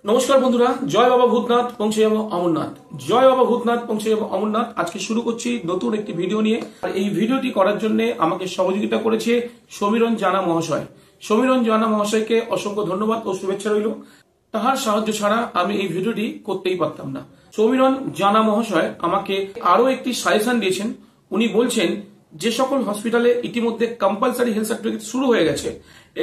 নমস্কার বন্ধুরা, জয় বাবা ভূতনাথ, পৌঁছে যাবো অমরনাথ। জয় বাবা ভূতনাথ, পৌঁছে যাবো অমরনাথ। আজকে শুরু করছি নতুন একটি ভিডিও নিয়ে। আর এই ভিডিওটি করার জন্য আমাকে সহযোগিতা করেছে সমীরণ জানা মহাশয়। সমীরণ জানা মহাশয়কে অসংখ্য ধন্যবাদ ও শুভেচ্ছা রইল। তাহার সাহায্য ছাড়া আমি এই ভিডিওটি করতেই পারতাম না। সমীরণ জানা মহাশয় আমাকে আরো একটি সাজেশন দিয়েছেন। উনি বলছেন যে সকল হসপিটালে ইতিমধ্যে কম্পালসারি হেলথ সার্টিফিকেট শুরু হয়ে গেছে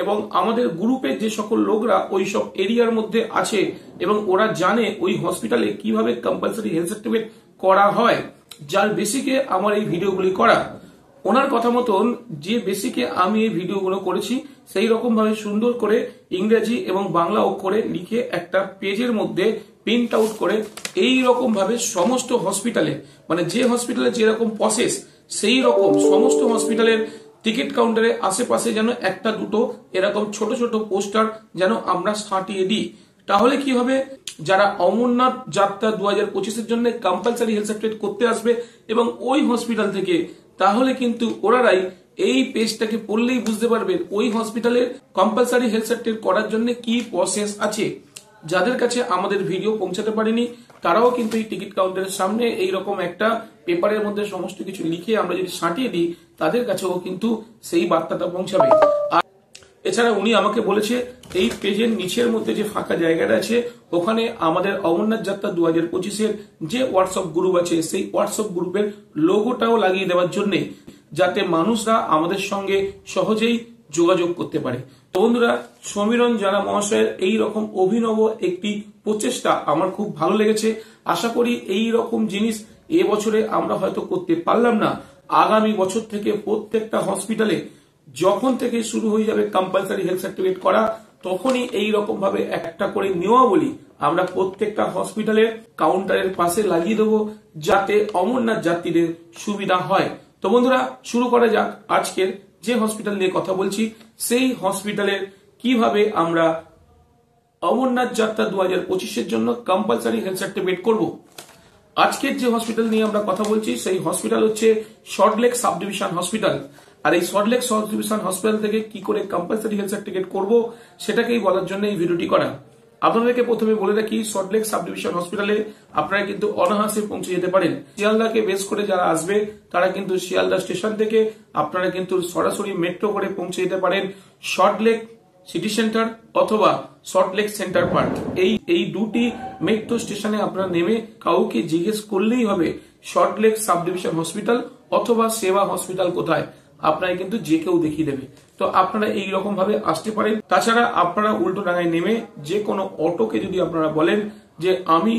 এবং আমাদের গ্রুপে যে সকল লোকরা ওই সব এরিয়ার মধ্যে আছে এবং ওরা জানে ওই হসপিটালে কিভাবে কম্পালসারি হেলথ সার্টিফিকেট করা হয়, যার বেসিকে আমার এই ভিডিওগুলি করা। ওনার কথা মতন যে বেসিকে আমি এই ভিডিওগুলো করেছি সেই রকম ভাবে সুন্দর করে ইংরেজি এবং বাংলা অক্ষরে লিখে একটা পেজের মধ্যে প্রিন্ট আউট করে এই রকম ভাবে সমস্ত হসপিটালে, মানে যে হসপিটালে যেরকম প্রসেস সেই রকম সমস্ত হসপিটালের টিকিট কাউন্টারে আশেপাশে যেন একটা দুটো এরকম ছোট ছোট পোস্টার যেন আমরা সাঁটিয়ে দিই। তাহলে কি হবে, যারা অমরনাথ যাত্রা 2025-এর জন্য কম্পালসারি হেলথ সার্টিফিকেট করতে আসবে এবং ওই হসপিটাল থেকে, তাহলে কিন্তু ওরাই এই পেজটাকে পড়লেই বুঝতে পারবে ওই হসপিটালের কম্পালসারি হেলথ সার্টিফিকেট করার জন্য কি প্রসেস আছে। যাদের কাছে আমাদের ভিডিও পৌঁছাতে পারেনি তারাও কিন্তু এই টিকিট কাউন্টারের সামনে এইরকম একটা পেপারের মধ্যে সমস্ত কিছু লিখে আমরা যদি সাঁটিয়ে দিই, তাদের কাছেও কিন্তু সেই বার্তাটা পৌঁছাবে। আর এছাড়া উনি আমাকে বলেছে এই পেজের নিচের মধ্যে যে ফাঁকা জায়গাটা আছে ওখানে আমাদের অমরনাথ যাত্রা 2025-এর যে হোয়াটসঅ্যাপ গ্রুপ আছে সেই হোয়াটসঅ্যাপ গ্রুপের লোগোটাও লাগিয়ে দেওয়ার জন্য, যাতে মানুষরা আমাদের সঙ্গে সহজেই যোগাযোগ করতে পারে। তো বন্ধুরা, সমীরণ জানা মহাশয়ের এই রকম অভিনব একটি প্রচেষ্টা আমার খুব ভালো লেগেছে। আশা করি এই রকম জিনিস এবছরে আমরা হয়তো করতে পারলাম না, আগামী বছর থেকে প্রত্যেকটা হসপিটালে যখন থেকে শুরু হয়ে যাবে কম্পালসারি হেলথ সার্টিফিকেট করা, তখনই এই রকম ভাবে একটা করে নিয়মাবলী আমরা প্রত্যেকটা হসপিটালের কাউন্টারের পাশে লাগিয়ে দেবো, যাতে অমরনাথ যাত্রীদের সুবিধা হয়। তো বন্ধুরা, শুরু করা যাক আজকের যে হসপিটাল নিয়ে কথা বলছি সেই হসপিটালের কিভাবে আমরা অমরনাথ যাত্রা 2025-এর জন্য কম্পালসারি হেলথ সার্টিফিকেট করব। আজকের যে হসপিটাল নিয়ে আমরা কথা বলছি সেই হসপিটাল হচ্ছে সল্টলেক সাব ডিভিশন হসপিটাল। আর এই সল্টলেক সাব ডিভিশন হসপিটাল থেকে কি করে কম্পালসারি হেলথ সার্টিফিকেট করব সেটাকেই বলার জন্য এই ভিডিওটি করা। আপনাদেরকে প্রথমে বলে রাখি, সল্টলেক সাব ডিভিশন হসপিটালে আপনারা কিন্তু অনায়াসে পৌঁছে যেতে পারেন। শিয়ালদাকে বেস করে যারা আসবে তারা কিন্তু শিয়ালদা স্টেশন থেকে আপনারা কিন্তু সরাসরি মেট্রো করে পৌঁছে যেতে পারেন সল্টলেক সিটি সেন্টার অথবা সল্টলেক সেন্টার পার্ক। এই দুটি মেট্রো স্টেশনে আপনারা নেমে কাউকে জিজ্ঞেস করলেই হবে সল্টলেক সাব ডিভিশন হসপিটাল অথবা সেবা হসপিটাল কোথায়, আপনারা কিন্তু যে কেউ দেখিয়ে দেবে। তো আপনারা এই রকম ভাবে আসতে পারেন। তাছাড়া আপনারা উল্টো ডাঙায় নেমে যে কোনো অটোকে যদি আপনারা বলেন যে আমি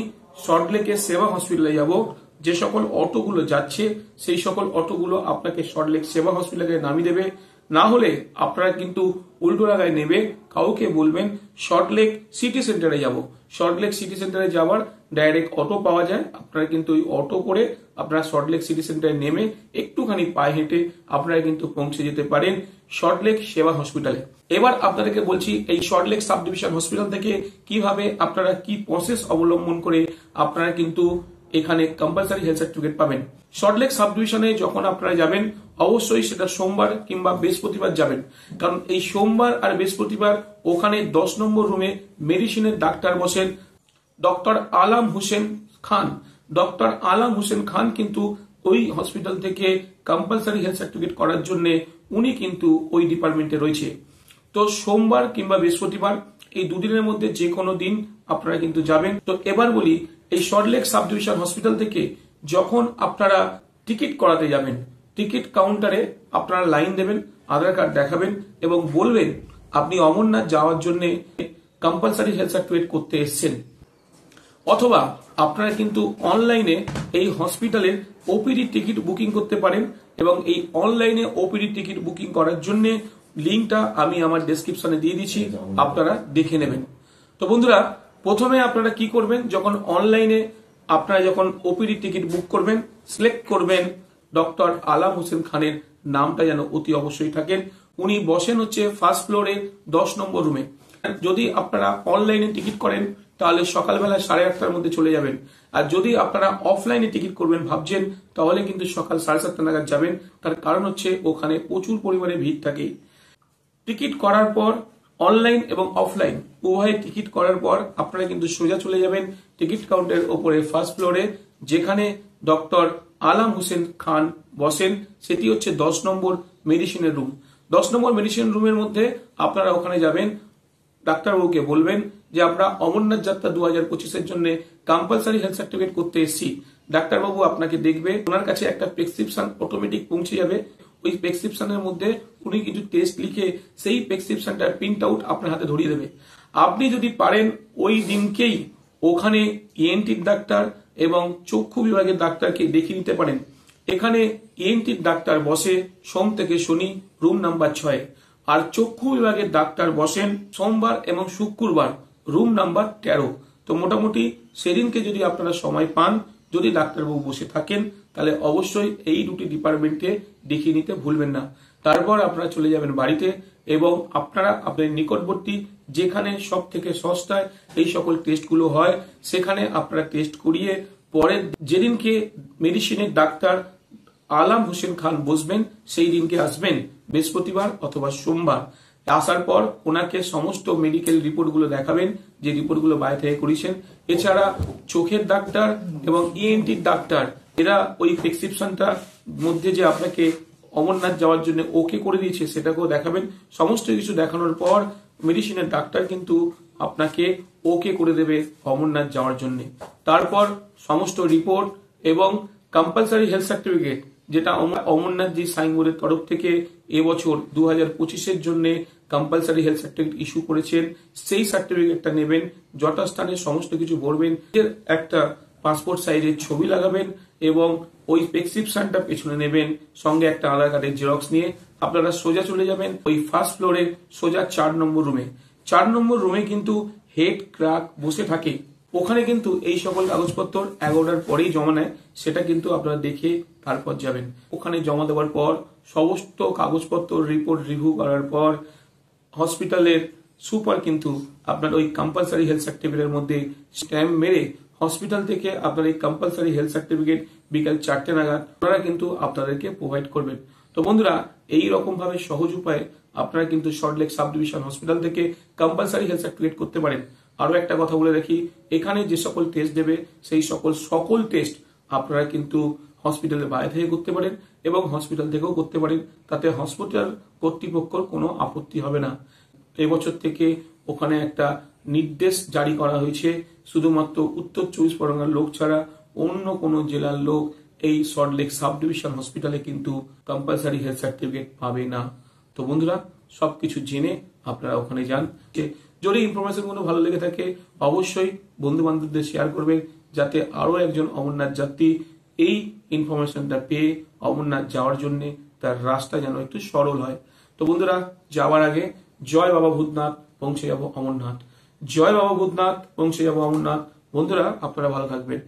সল্টলেকের সেবা হসপিটালে যাব, যে সকল অটোগুলো যাচ্ছে সেই সকল অটোগুলো আপনাকে সল্টলেক সেবা হসপিটালে নামিয়ে দেবে। না হলে আপনারা কিন্তু উল্টো ডাঙায় নেবে কাউকে বলবেন সল্টলেক সিটি সেন্টারে যাব। সল্টলেক সিটি সেন্টারে যাওয়ার ডাইরেক্ট অটো পাওয়া যায়, আপনারা কিন্তু ওই অটো করে আপনারা সল্টলেক সিটি সেন্টারে নেমে একটুখানি পায়ে হেঁটে আপনারা কিন্তু পৌঁছে যেতে পারেন সল্টলেক সেবা হসপিটালে। এবার আপনাদেরকে বলছি এই সল্টলেক সাব ডিভিশন হসপিটাল থেকে কিভাবে আপনারা কি প্রসেস অবলম্বন করে আপনারা কিন্তু এখানে কম্পালসারি হেলথ সার্টিফিকেট পাবেন। সল্টলেক সাব ডিভিশনে যখন আপনারা যাবেন অবশ্যই সেটা সোমবার কিংবা বৃহস্পতিবার যাবেন, কারণ এই সোমবার আর বৃহস্পতিবার ওখানে 10 নম্বর রুমে মেডিসিনের ডাক্তার বসেন ডক্টর আলাম হোসেন খান। ডক্টর আলাম হোসেন খান কিন্তু ওই হসপিটাল থেকে কম্পালসারি হেলথ সার্টিফিকেট করার জন্য উনি কিন্তু ওই ডিপার্টমেন্টে রয়েছে। তো সোমবার কিংবা বৃহস্পতিবার এই দুদিনের মধ্যে যে কোনো দিন আপনারা কিন্তু যাবেন। তো এবার বলি, এই সল্টলেক সাব ডিভিশন হসপিটাল থেকে যখন আপনারা টিকিট করাতে যাবেন, টিকিট কাউন্টারে আপনারা লাইন দেবেন, আধার কার্ড দেখাবেন এবং বলবেন আপনি অমরনাথ যাওয়ার জন্য কম্পালসারি হেলথ সার্টিফিকেট করতে এসেছেন। অথবা আপনারা কিন্তু অনলাইনে এই হসপিটালের ওপিডি টিকিট বুকিং করতে পারেন এবং এই অনলাইনে ওপিডি টিকিট বুকিং করার জন্য লিঙ্কটা আমি আমার ডেসক্রিপশনে দিয়ে দিচ্ছি, আপনারা দেখে নেবেন। তো বন্ধুরা, প্রথমে আপনারা কি করবেন, যখন অনলাইনে আপনারা যখন ওপিডি টিকিট বুক করবেন সিলেক্ট করবেন ডক্টর আলাম হোসেন খানের নামটা যেন অতি অবশ্যই থাকেন। উনি বসেন হচ্ছে ফার্স্ট ফ্লোরে 10 নম্বর রুমে। যদি আপনারা অনলাইনে টিকিট করেন তাহলে সকালবেলা 8:30টার মধ্যে চলে যাবেন, আর যদি আপনারা অফলাইনে টিকিট করবেন ভাবছেন তাহলে কিন্তু সকাল 7:30 নাগাদ যাবেন। তার কারণ হচ্ছে ওখানে প্রচুর পরিমাণে ভিড় থাকে। টিকিট করার পর অনলাইন এবং অফলাইন উভয় টিকিট করার পর আপনারা কিন্তু সোজা চলে যাবেন টিকিট কাউন্টারের ওপরে ফার্স্ট ফ্লোরে, যেখানে ডক্টর আলাম হোসেন খান বসেন। সেটি হচ্ছে 10 নম্বর মেডিসিনের রুম। 10 নম্বর মেডিসিন রুমের মধ্যে আপনারা ওখানে যাবেন, ডাক্তারবাবুকে বলবেন যে আমরা অমরনাথ যাত্রা 2025-এর জন্য কম্পালসারি হেলথ সার্টিফিকেট করতে এসেছি। ডাক্তারবাবু আপনাকে দেখবে, ওনার কাছে একটা প্রেসক্রিপশন অটোমেটিক পৌঁছে যাবে। ওই প্রেসক্রিপশনের মধ্যে উনি কিছু টেস্ট লিখে সেই প্রেসক্রিপশনটার প্রিন্ট আউট আপনার হাতে ধরিয়ে দেবে। আপনি যদি পারেন ওই দিনকেই ওখানে ইএনটির ডাক্তার এবং চক্ষু বিভাগের ডাক্তারকে দেখিয়ে নিতে পারেন। এখানে ইএনটির ডাক্তার বসে সোম থেকে শনি রুম নাম্বার 6, আর চক্ষু বিভাগের ডাক্তার বসেন সোমবার এবং শুক্রবার রুম নাম্বার 13। তো মোটামুটি সেদিনকে যদি আপনারা সময় পান, যদি ডাক্তারবাবু বসে থাকেন, তাহলে অবশ্যই এই দুটি ডিপার্টমেন্টে দেখিয়ে নিতে ভুলবেন না। তারপর আপনারা চলে যাবেন বাড়িতে এবং আপনারা আপনার নিকটবর্তী যেখানে সব থেকে সস্তায় এই সকল টেস্টগুলো হয় সেখানে আপনারা টেস্ট করিয়ে পরে যেদিনকে মেডিসিনের ডাক্তার আলাম হোসেন খান বসবেন সেই দিনকে আসবেন, বৃহস্পতিবার অথবা সোমবার। আসার পর ওনাকে সমস্ত মেডিকেল রিপোর্টগুলো দেখাবেন, যে রিপোর্টগুলো বাইরে থেকে করেছেন। এছাড়া চোখের ডাক্তার এবং ইএনটির ডাক্তার এরা ওই প্রেসক্রিপশনটা মধ্যে যে আপনাকে অমরনাথ যাওয়ার জন্য ওকে করে দিয়েছে সেটাকেও দেখাবেন। সমস্ত কিছু দেখানোর পর মেডিসিনের ডাক্তার কিন্তু আপনাকে ওকে করে দেবে অমরনাথ যাওয়ার জন্য। তারপর সমস্ত রিপোর্ট এবং কম্পালসারি হেলথ সার্টিফিকেট, যেটা অমরনাথজি সাইন বোর্ডের তরফ থেকে এবছর 2025-এর জন্য কম্পালসারি হেলথ সার্টিফিকেট ইস্যু করেছেন, সেই সার্টিফিকেটটা নেবেন, যথাস্থানে সমস্ত কিছু ভরবেন, একটা পাসপোর্ট সাইজের ছবি লাগাবেন এবং ওই প্রেসক্রিপশনটা পেছনে নেবেন, সঙ্গে একটা আধার কার্ডের জেরক্স নিয়ে আপনারা সোজা চলে যাবেন ওই ফার্স্ট ফ্লোরে সোজা 4 নম্বর রুমে। 4 নম্বর রুমে কিন্তু হেড ক্লার্ক বসে থাকে। ওখানে কিন্তু এই সকল কাগজপত্র 11টার পরেই জমা নেয়, সেটা কিন্তু আপনারা দেখে তারপর যাবেন। ওখানে জমা দেওয়ার পর সমস্ত কাগজপত্র রিপোর্ট রিভিউ করার পর হসপিটালের সুপার কিন্তু আপনার ওই কম্পালসারি হেলথ সার্টিফিকেটের মধ্যে স্ট্যাম্প মেরে হসপিটাল থেকে আপনার এই কম্পালসারি হেলথ সার্টিফিকেট বিকাল 4টে নাগাদ ওনারা কিন্তু আপনাদেরকে প্রোভাইড করবেন। তো বন্ধুরা, এই রকম ভাবে সহজ উপায়ে আপনারা কিন্তু সল্টলেক সাব ডিভিশন হসপিটাল থেকে কম্পালসারি হেলথ সার্টিফিকেট করতে পারেন। আরো একটা কথা বলে রাখি, এখানে যে সকল টেস্ট দেবে সেই সকল টেস্ট আপনারা কিন্তু হসপিটালের বাইরে থেকে করতে পারেন এবং হসপিটাল থেকেও করতে পারেন, তাতে হসপিটাল কর্তৃপক্ষের কোনো আপত্তি হবে না। এবছর থেকে ওখানে একটা নির্দেশ জারি করা হয়েছে, শুধুমাত্র উত্তর 24 পরগনার লোক ছাড়া অন্য কোনো জেলার লোক এই সল্টলেক সাব ডিভিশন হসপিটালে কিন্তু কম্পালসারি হেলথ সার্টিফিকেট পাবে না। তো বন্ধুরা, সবকিছু জেনে আপনারা ওখানে যান। যদি ইনফরমেশন গুলো ভালো লেগে থাকে অবশ্যই বন্ধু বান্ধবদের শেয়ার করবেন, যাতে আরো একজন অমরনাথ যাত্রী এই ইনফরমেশনটা পেয়ে অমরনাথ যাওয়ার জন্য তার রাস্তা যেন একটু সরল হয়। তো বন্ধুরা, যাওয়ার আগে জয় বাবা ভূতনাথ, পৌঁছে যাবো অমরনাথ। জয় বাবা ভূতনাথ, পৌঁছে যাবো অমরনাথ। বন্ধুরা, আপনারা ভালো থাকবেন।